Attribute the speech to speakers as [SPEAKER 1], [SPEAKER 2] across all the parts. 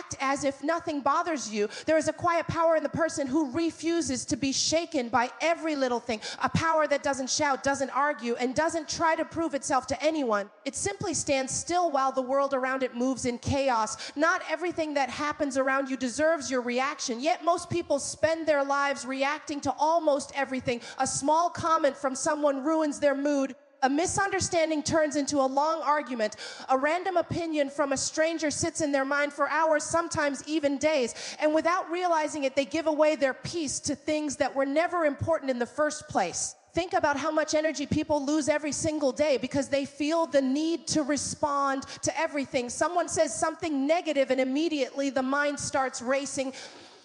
[SPEAKER 1] act as if nothing bothers you. There is a quiet power in the person who refuses to be shaken by every little thing. A power that doesn't shout, doesn't argue, and doesn't try to prove itself to anyone. It simply stands still while the world around it moves in chaos. Not everything that happens around you deserves your reaction, yet most people spend their lives reacting to almost everything. A small comment from someone ruins their mood. A misunderstanding turns into a long argument. A random opinion from a stranger sits in their mind for hours, sometimes even days. And without realizing it, they give away their peace to things that were never important in the first place. Think about how much energy people lose every single day because they feel the need to respond to everything. Someone says something negative and immediately the mind starts racing.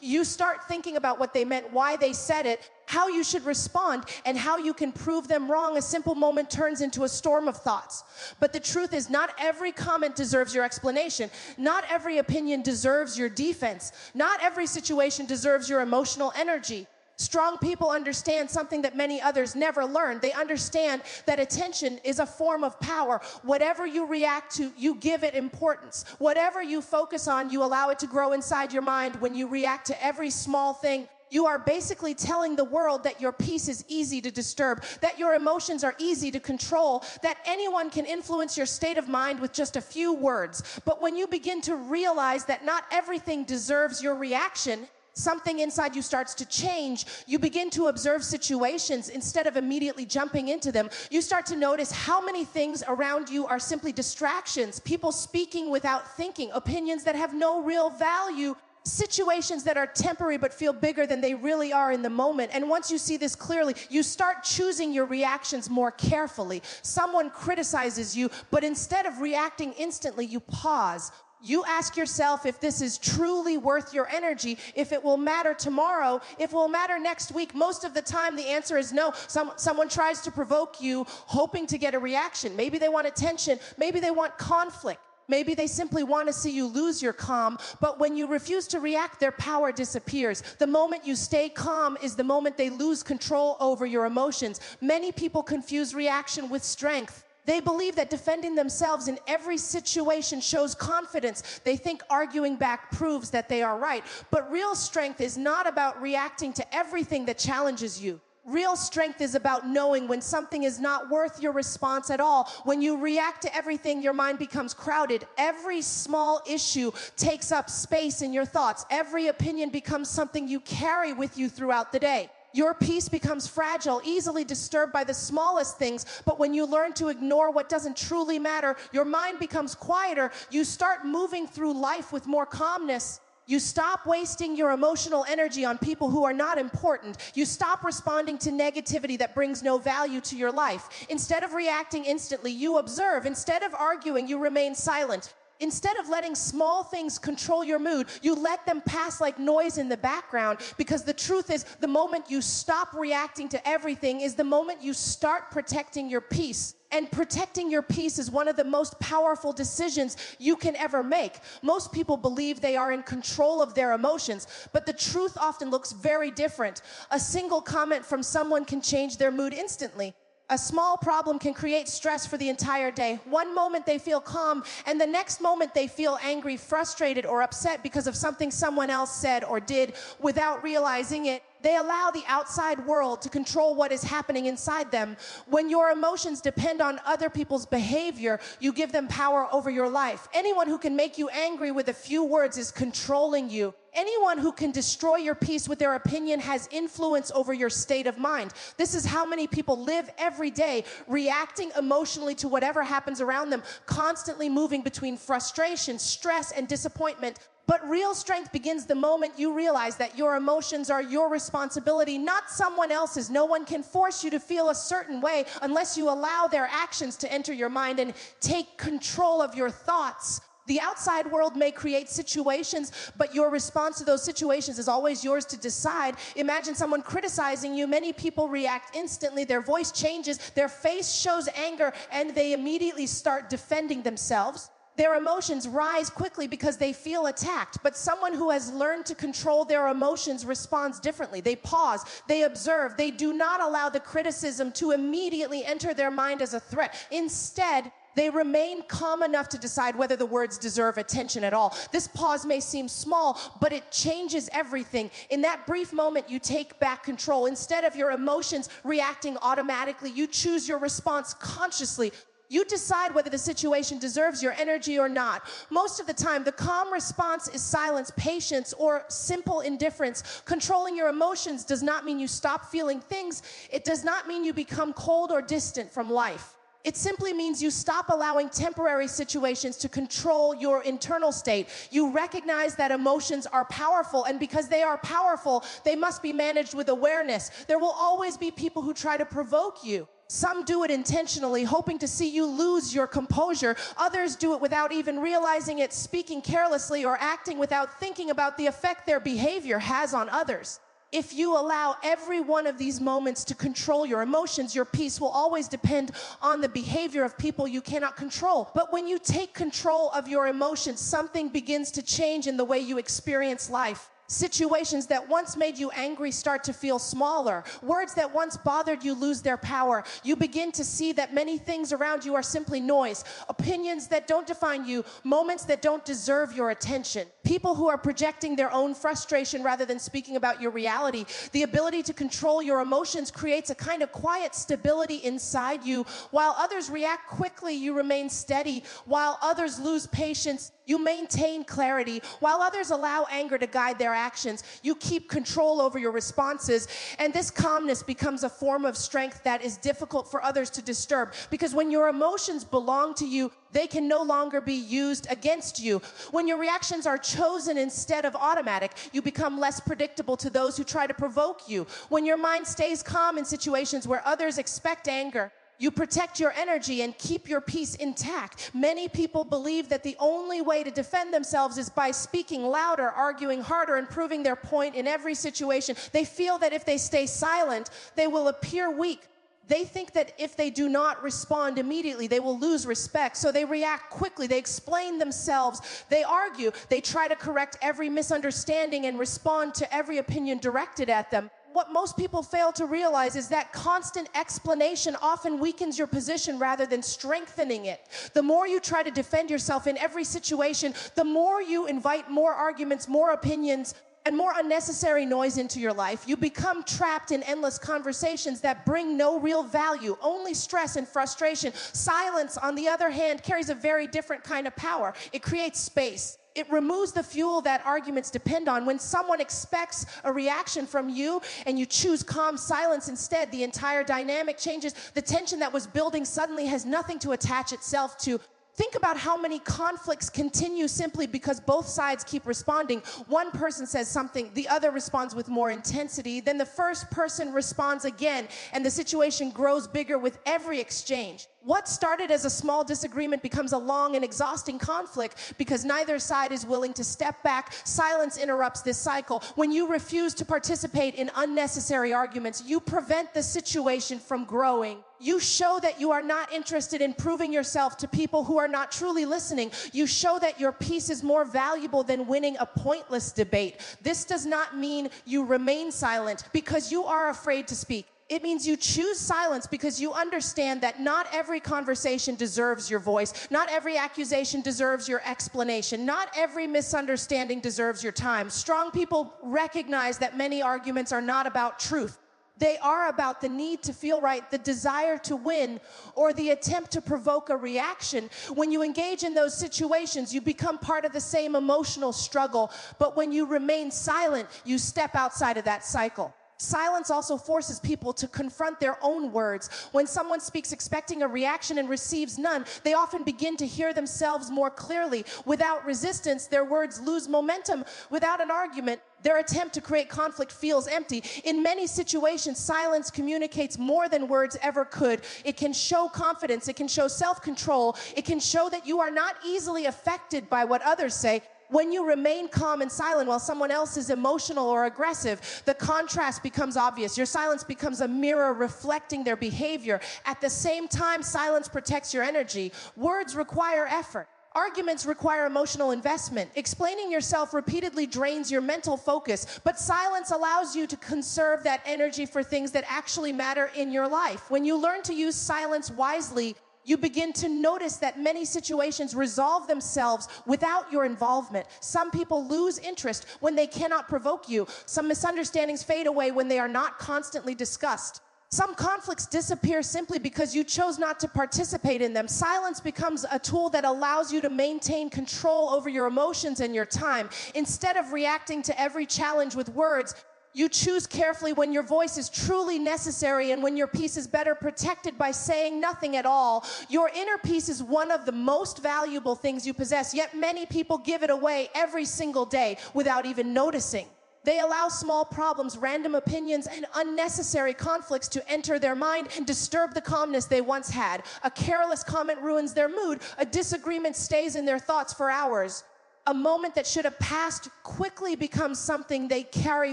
[SPEAKER 1] You start thinking about what they meant, why they said it, how you should respond, and how you can prove them wrong. A simple moment turns into a storm of thoughts. But the truth is, not every comment deserves your explanation. Not every opinion deserves your defense. Not every situation deserves your emotional energy. Strong people understand something that many others never learned. They understand that attention is a form of power. Whatever you react to, you give it importance. Whatever you focus on, you allow it to grow inside your mind. When you react to every small thing, you are basically telling the world that your peace is easy to disturb, that your emotions are easy to control, that anyone can influence your state of mind with just a few words. But when you begin to realize that not everything deserves your reaction, something inside you starts to change. You begin to observe situations instead of immediately jumping into them. You start to notice how many things around you are simply distractions, people speaking without thinking, opinions that have no real value, situations that are temporary but feel bigger than they really are in the moment. And once you see this clearly, you start choosing your reactions more carefully. Someone criticizes you, but instead of reacting instantly, you pause. You ask yourself if this is truly worth your energy, if it will matter tomorrow, if it will matter next week. Most of the time, the answer is no. Someone tries to provoke you, hoping to get a reaction. Maybe they want attention. Maybe they want conflict. Maybe they simply want to see you lose your calm. But when you refuse to react, their power disappears. The moment you stay calm is the moment they lose control over your emotions. Many people confuse reaction with strength. They believe that defending themselves in every situation shows confidence. They think arguing back proves that they are right. But real strength is not about reacting to everything that challenges you. Real strength is about knowing when something is not worth your response at all. When you react to everything, your mind becomes crowded. Every small issue takes up space in your thoughts. Every opinion becomes something you carry with you throughout the day. Your peace becomes fragile, easily disturbed by the smallest things. But when you learn to ignore what doesn't truly matter, your mind becomes quieter. You start moving through life with more calmness. You stop wasting your emotional energy on people who are not important. You stop responding to negativity that brings no value to your life. Instead of reacting instantly, you observe. Instead of arguing, you remain silent. Instead of letting small things control your mood, you let them pass like noise in the background, because the truth is, the moment you stop reacting to everything is the moment you start protecting your peace. And protecting your peace is one of the most powerful decisions you can ever make. Most people believe they are in control of their emotions, but the truth often looks very different. A single comment from someone can change their mood instantly. A small problem can create stress for the entire day. One moment they feel calm, and the next moment they feel angry, frustrated, or upset because of something someone else said or did without realizing it. They allow the outside world to control what is happening inside them. When your emotions depend on other people's behavior, you give them power over your life. Anyone who can make you angry with a few words is controlling you. Anyone who can destroy your peace with their opinion has influence over your state of mind. This is how many people live every day, reacting emotionally to whatever happens around them, constantly moving between frustration, stress, and disappointment. But real strength begins the moment you realize that your emotions are your responsibility, not someone else's. No one can force you to feel a certain way unless you allow their actions to enter your mind and take control of your thoughts. The outside world may create situations, but your response to those situations is always yours to decide. Imagine someone criticizing you. Many people react instantly. Their voice changes, their face shows anger, and they immediately start defending themselves. Their emotions rise quickly because they feel attacked, but someone who has learned to control their emotions responds differently. They pause, they observe, they do not allow the criticism to immediately enter their mind as a threat. Instead, They remain calm enough to decide whether the words deserve attention at all. This pause may seem small, but it changes everything. In that brief moment, you take back control. Instead of your emotions reacting automatically, you choose your response consciously. You decide whether the situation deserves your energy or not. Most of the time, the calm response is silence, patience, or simple indifference. Controlling your emotions does not mean you stop feeling things. It does not mean you become cold or distant from life. It simply means you stop allowing temporary situations to control your internal state. You recognize that emotions are powerful, and because they are powerful, they must be managed with awareness. There will always be people who try to provoke you. Some do it intentionally, hoping to see you lose your composure. Others do it without even realizing it, speaking carelessly or acting without thinking about the effect their behavior has on others. If you allow every one of these moments to control your emotions, your peace will always depend on the behavior of people you cannot control. But when you take control of your emotions, something begins to change in the way you experience life. Situations that once made you angry start to feel smaller. Words that once bothered you lose their power. You begin to see that many things around you are simply noise. Opinions that don't define you. Moments that don't deserve your attention. People who are projecting their own frustration rather than speaking about your reality. The ability to control your emotions creates a kind of quiet stability inside you. While others react quickly, you remain steady. While others lose patience, you maintain clarity. While others allow anger to guide their actions, you keep control over your responses. And this calmness becomes a form of strength that is difficult for others to disturb. Because when your emotions belong to you, they can no longer be used against you. When your reactions are chosen instead of automatic, you become less predictable to those who try to provoke you. When your mind stays calm in situations where others expect anger, you protect your energy and keep your peace intact. Many people believe that the only way to defend themselves is by speaking louder, arguing harder, and proving their point in every situation. They feel that if they stay silent, they will appear weak. They think that if they do not respond immediately, they will lose respect. So they react quickly. They explain themselves. They argue. They try to correct every misunderstanding and respond to every opinion directed at them. What most people fail to realize is that constant explanation often weakens your position rather than strengthening it. The more you try to defend yourself in every situation, the more you invite more arguments, more opinions, and more unnecessary noise into your life. You become trapped in endless conversations that bring no real value, only stress and frustration. Silence, on the other hand, carries a very different kind of power. It creates space. It removes the fuel that arguments depend on. When someone expects a reaction from you and you choose calm silence instead, the entire dynamic changes. The tension that was building suddenly has nothing to attach itself to. Think about how many conflicts continue simply because both sides keep responding. One person says something, the other responds with more intensity, then the first person responds again, and the situation grows bigger with every exchange. What started as a small disagreement becomes a long and exhausting conflict because neither side is willing to step back. Silence interrupts this cycle. When you refuse to participate in unnecessary arguments, you prevent the situation from growing. You show that you are not interested in proving yourself to people who are not truly listening. You show that your peace is more valuable than winning a pointless debate. This does not mean you remain silent because you are afraid to speak. It means you choose silence because you understand that not every conversation deserves your voice. Not every accusation deserves your explanation. Not every misunderstanding deserves your time. Strong people recognize that many arguments are not about truth. They are about the need to feel right, the desire to win, or the attempt to provoke a reaction. When you engage in those situations, you become part of the same emotional struggle. But when you remain silent, you step outside of that cycle. Silence also forces people to confront their own words. When someone speaks expecting a reaction and receives none, they often begin to hear themselves more clearly. Without resistance, their words lose momentum. Without an argument, their attempt to create conflict feels empty. In many situations, silence communicates more than words ever could. It can show confidence. It can show self-control. It can show that you are not easily affected by what others say. When you remain calm and silent while someone else is emotional or aggressive, the contrast becomes obvious. Your silence becomes a mirror reflecting their behavior. At the same time, silence protects your energy. Words require effort. Arguments require emotional investment. Explaining yourself repeatedly drains your mental focus, but silence allows you to conserve that energy for things that actually matter in your life. When you learn to use silence wisely, You begin to notice that many situations resolve themselves without your involvement. Some people lose interest when they cannot provoke you. Some misunderstandings fade away when they are not constantly discussed. Some conflicts disappear simply because you chose not to participate in them. Silence becomes a tool that allows you to maintain control over your emotions and your time. Instead of reacting to every challenge with words, you choose carefully when your voice is truly necessary and when your peace is better protected by saying nothing at all. Your inner peace is one of the most valuable things you possess, yet many people give it away every single day without even noticing. They allow small problems, random opinions, and unnecessary conflicts to enter their mind and disturb the calmness they once had. A careless comment ruins their mood. A disagreement stays in their thoughts for hours. A moment that should have passed quickly becomes something they carry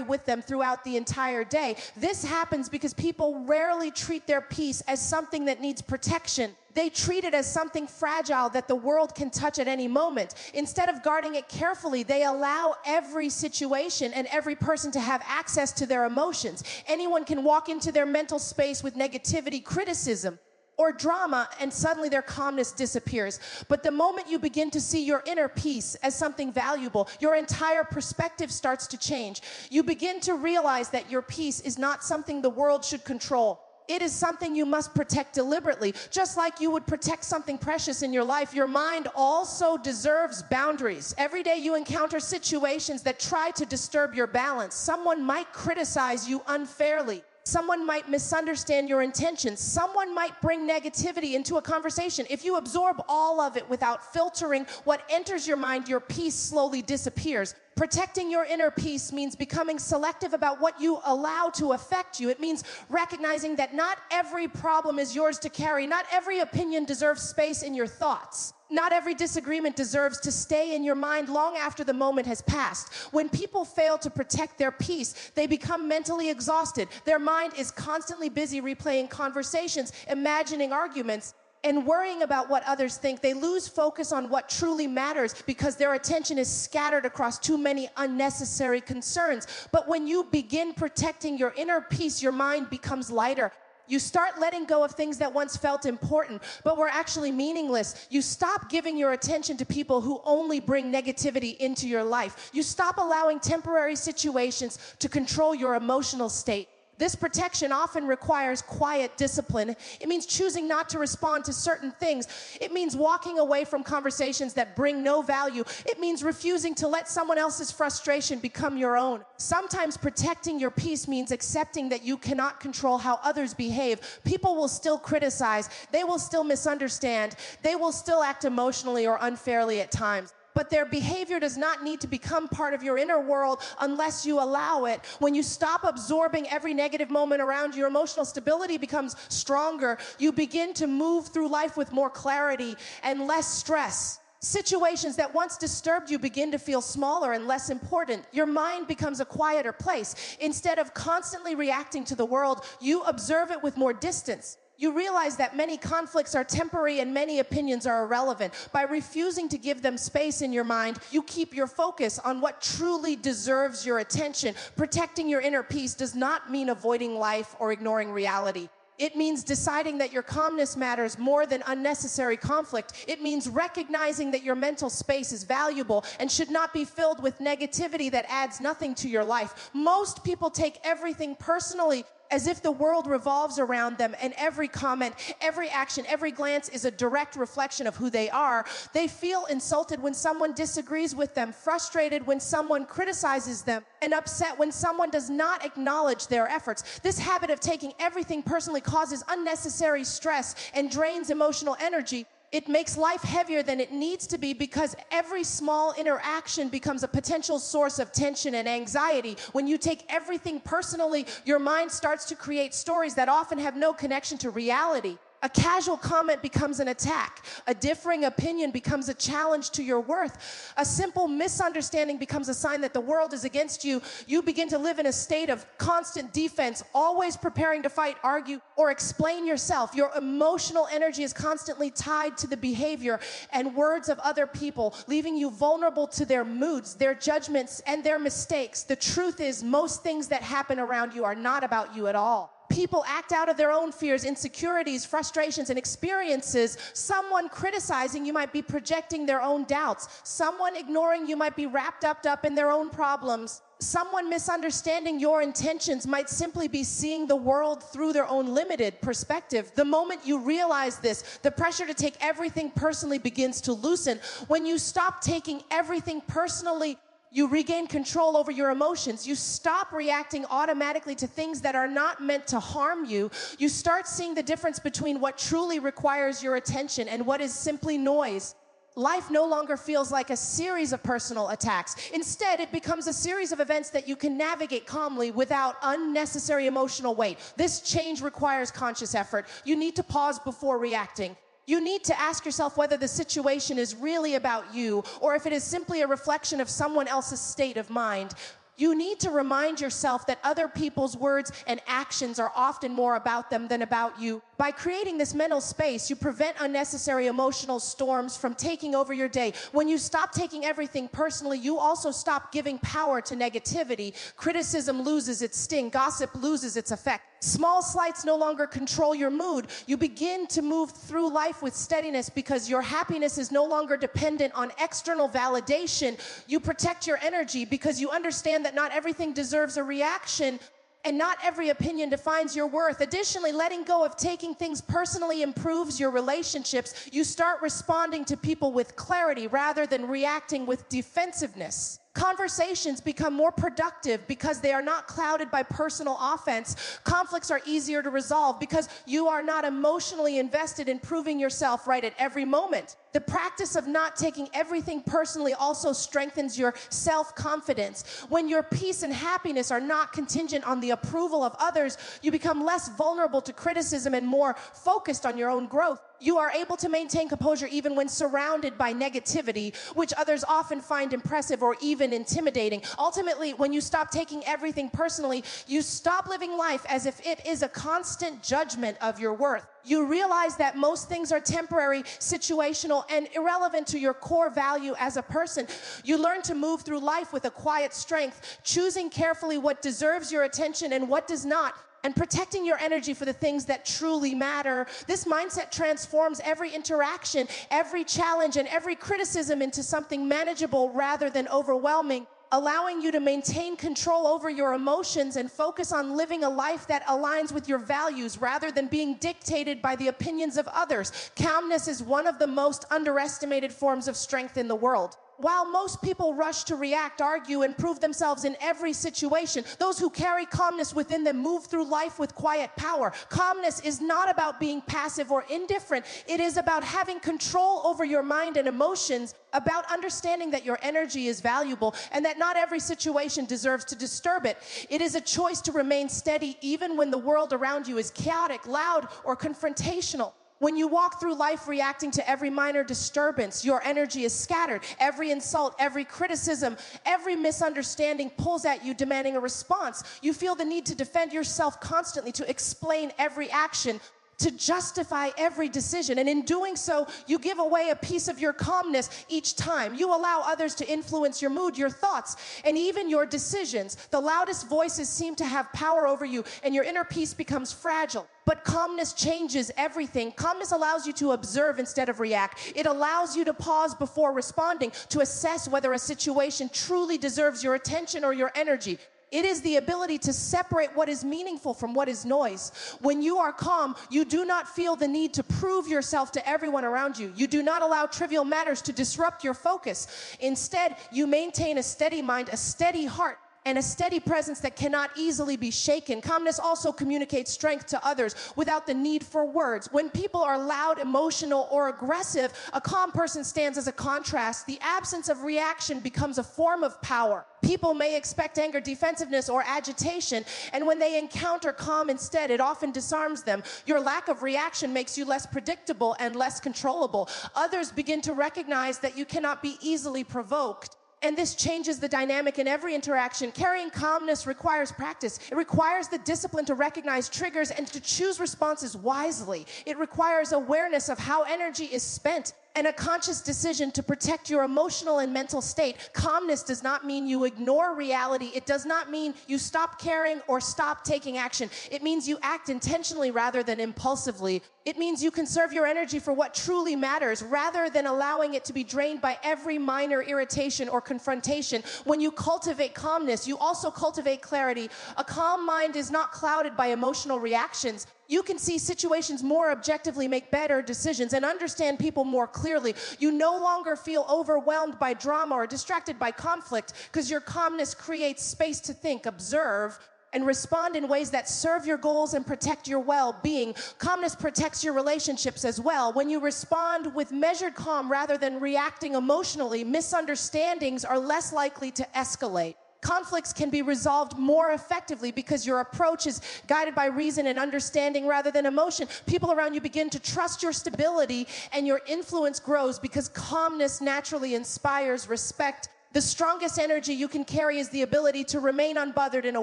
[SPEAKER 1] with them throughout the entire day. This happens because people rarely treat their peace as something that needs protection. They treat it as something fragile that the world can touch at any moment. Instead of guarding it carefully, they allow every situation and every person to have access to their emotions. Anyone can walk into their mental space with negativity, criticism, or drama, and suddenly their calmness disappears. But the moment you begin to see your inner peace as something valuable, your entire perspective starts to change. You begin to realize that your peace is not something the world should control. It is something you must protect deliberately. Just like you would protect something precious in your life, your mind also deserves boundaries. Every day you encounter situations that try to disturb your balance. Someone might criticize you unfairly. Someone might misunderstand your intentions. Someone might bring negativity into a conversation. If you absorb all of it without filtering what enters your mind, your peace slowly disappears. Protecting your inner peace means becoming selective about what you allow to affect you. It means recognizing that not every problem is yours to carry. Not every opinion deserves space in your thoughts. Not every disagreement deserves to stay in your mind long after the moment has passed. When people fail to protect their peace, they become mentally exhausted. Their mind is constantly busy replaying conversations, imagining arguments, and worrying about what others think. They lose focus on what truly matters because their attention is scattered across too many unnecessary concerns. But when you begin protecting your inner peace, your mind becomes lighter. You start letting go of things that once felt important, but were actually meaningless. You stop giving your attention to people who only bring negativity into your life. You stop allowing temporary situations to control your emotional state. This protection often requires quiet discipline. It means choosing not to respond to certain things. It means walking away from conversations that bring no value. It means refusing to let someone else's frustration become your own. Sometimes protecting your peace means accepting that you cannot control how others behave. People will still criticize. They will still misunderstand. They will still act emotionally or unfairly at times. But their behavior does not need to become part of your inner world unless you allow it. When you stop absorbing every negative moment around you, your emotional stability becomes stronger. You begin to move through life with more clarity and less stress. Situations that once disturbed you begin to feel smaller and less important. Your mind becomes a quieter place. Instead of constantly reacting to the world, you observe it with more distance. You realize that many conflicts are temporary and many opinions are irrelevant. By refusing to give them space in your mind, you keep your focus on what truly deserves your attention. Protecting your inner peace does not mean avoiding life or ignoring reality. It means deciding that your calmness matters more than unnecessary conflict. It means recognizing that your mental space is valuable and should not be filled with negativity that adds nothing to your life. Most people take everything personally, as if the world revolves around them, and every comment, every action, every glance is a direct reflection of who they are. They feel insulted when someone disagrees with them, frustrated when someone criticizes them, and upset when someone does not acknowledge their efforts. This habit of taking everything personally causes unnecessary stress and drains emotional energy. It makes life heavier than it needs to be because every small interaction becomes a potential source of tension and anxiety. When you take everything personally, your mind starts to create stories that often have no connection to reality. A casual comment becomes an attack. A differing opinion becomes a challenge to your worth. A simple misunderstanding becomes a sign that the world is against you. You begin to live in a state of constant defense, always preparing to fight, argue, or explain yourself. Your emotional energy is constantly tied to the behavior and words of other people, leaving you vulnerable to their moods, their judgments, and their mistakes. The truth is, most things that happen around you are not about you at all. People act out of their own fears, insecurities, frustrations, and experiences. Someone criticizing you might be projecting their own doubts. Someone ignoring you might be wrapped up in their own problems. Someone misunderstanding your intentions might simply be seeing the world through their own limited perspective. The moment you realize this, the pressure to take everything personally begins to loosen. When you stop taking everything personally, you regain control over your emotions. You stop reacting automatically to things that are not meant to harm you. You start seeing the difference between what truly requires your attention and what is simply noise. Life no longer feels like a series of personal attacks. Instead, it becomes a series of events that you can navigate calmly without unnecessary emotional weight. This change requires conscious effort. You need to pause before reacting. You need to ask yourself whether the situation is really about you or if it is simply a reflection of someone else's state of mind. You need to remind yourself that other people's words and actions are often more about them than about you. By creating this mental space, you prevent unnecessary emotional storms from taking over your day. When you stop taking everything personally, you also stop giving power to negativity. Criticism loses its sting. Gossip loses its effect. Small slights no longer control your mood. You begin to move through life with steadiness because your happiness is no longer dependent on external validation. You protect your energy because you understand that not everything deserves a reaction and not every opinion defines your worth. Additionally, letting go of taking things personally improves your relationships. You start responding to people with clarity rather than reacting with defensiveness. Conversations become more productive because they are not clouded by personal offense. Conflicts are easier to resolve because you are not emotionally invested in proving yourself right at every moment. The practice of not taking everything personally also strengthens your self-confidence. When your peace and happiness are not contingent on the approval of others, you become less vulnerable to criticism and more focused on your own growth. You are able to maintain composure even when surrounded by negativity, which others often find impressive or even intimidating. Ultimately, when you stop taking everything personally, you stop living life as if it is a constant judgment of your worth. You realize that most things are temporary, situational, and irrelevant to your core value as a person. You learn to move through life with a quiet strength, choosing carefully what deserves your attention and what does not, and protecting your energy for the things that truly matter. This mindset transforms every interaction, every challenge, and every criticism into something manageable rather than overwhelming, allowing you to maintain control over your emotions and focus on living a life that aligns with your values rather than being dictated by the opinions of others. Calmness is one of the most underestimated forms of strength in the world. While most people rush to react, argue, and prove themselves in every situation, those who carry calmness within them move through life with quiet power. Calmness is not about being passive or indifferent. It is about having control over your mind and emotions, about understanding that your energy is valuable and that not every situation deserves to disturb it. It is a choice to remain steady even when the world around you is chaotic, loud, or confrontational. When you walk through life reacting to every minor disturbance, your energy is scattered. Every insult, every criticism, every misunderstanding pulls at you, demanding a response. You feel the need to defend yourself constantly, to explain every action, to justify every decision. And in doing so, you give away a piece of your calmness each time. You allow others to influence your mood, your thoughts, and even your decisions. The loudest voices seem to have power over you, and your inner peace becomes fragile. But calmness changes everything. Calmness allows you to observe instead of react. It allows you to pause before responding, to assess whether a situation truly deserves your attention or your energy. It is the ability to separate what is meaningful from what is noise. When you are calm, you do not feel the need to prove yourself to everyone around you. You do not allow trivial matters to disrupt your focus. Instead, you maintain a steady mind, a steady heart, and a steady presence that cannot easily be shaken. Calmness also communicates strength to others without the need for words. When people are loud, emotional, or aggressive, a calm person stands as a contrast. The absence of reaction becomes a form of power. People may expect anger, defensiveness, or agitation, and when they encounter calm instead, it often disarms them. Your lack of reaction makes you less predictable and less controllable. Others begin to recognize that you cannot be easily provoked. And this changes the dynamic in every interaction. Carrying calmness requires practice. It requires the discipline to recognize triggers and to choose responses wisely. It requires awareness of how energy is spent and a conscious decision to protect your emotional and mental state. Calmness does not mean you ignore reality. It does not mean you stop caring or stop taking action. It means you act intentionally rather than impulsively. It means you conserve your energy for what truly matters rather than allowing it to be drained by every minor irritation or confrontation. When you cultivate calmness, you also cultivate clarity. A calm mind is not clouded by emotional reactions. You can see situations more objectively, make better decisions, and understand people more clearly. You no longer feel overwhelmed by drama or distracted by conflict because your calmness creates space to think, observe, and respond in ways that serve your goals and protect your well-being. Calmness protects your relationships as well. When you respond with measured calm rather than reacting emotionally, misunderstandings are less likely to escalate. Conflicts can be resolved more effectively because your approach is guided by reason and understanding rather than emotion. People around you begin to trust your stability, and your influence grows because calmness naturally inspires respect. The strongest energy you can carry is the ability to remain unbothered in a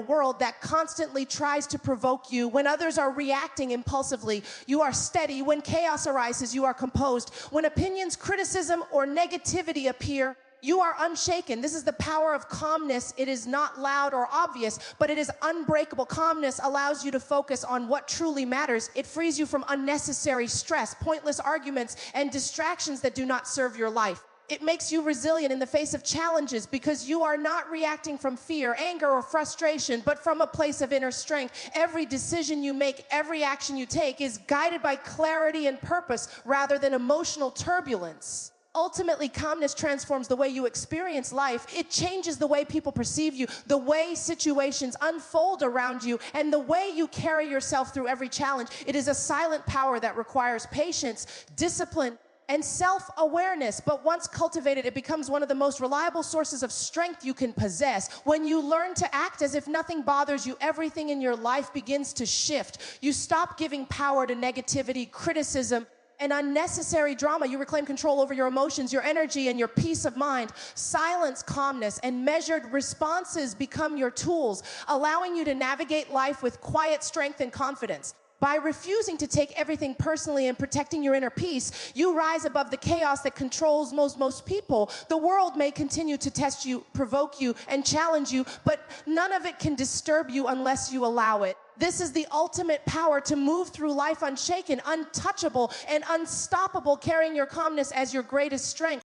[SPEAKER 1] world that constantly tries to provoke you. When others are reacting impulsively, you are steady. When chaos arises, you are composed. When opinions, criticism, or negativity appear, you are unshaken. This is the power of calmness. It is not loud or obvious, but it is unbreakable. Calmness allows you to focus on what truly matters. It frees you from unnecessary stress, pointless arguments, and distractions that do not serve your life. It makes you resilient in the face of challenges because you are not reacting from fear, anger, or frustration, but from a place of inner strength. Every decision you make, every action you take is guided by clarity and purpose rather than emotional turbulence. Ultimately, calmness transforms the way you experience life. It changes the way people perceive you, the way situations unfold around you, and the way you carry yourself through every challenge. It is a silent power that requires patience, discipline, and self-awareness. But once cultivated, it becomes one of the most reliable sources of strength you can possess. When you learn to act as if nothing bothers you, everything in your life begins to shift. You stop giving power to negativity, criticism, and unnecessary drama. You reclaim control over your emotions, your energy, and your peace of mind. Silence, calmness, and measured responses become your tools, allowing you to navigate life with quiet strength and confidence. By refusing to take everything personally and protecting your inner peace, you rise above the chaos that controls most people. The world may continue to test you, provoke you, and challenge you, but none of it can disturb you unless you allow it. This is the ultimate power to move through life unshaken, untouchable, and unstoppable, carrying your calmness as your greatest strength.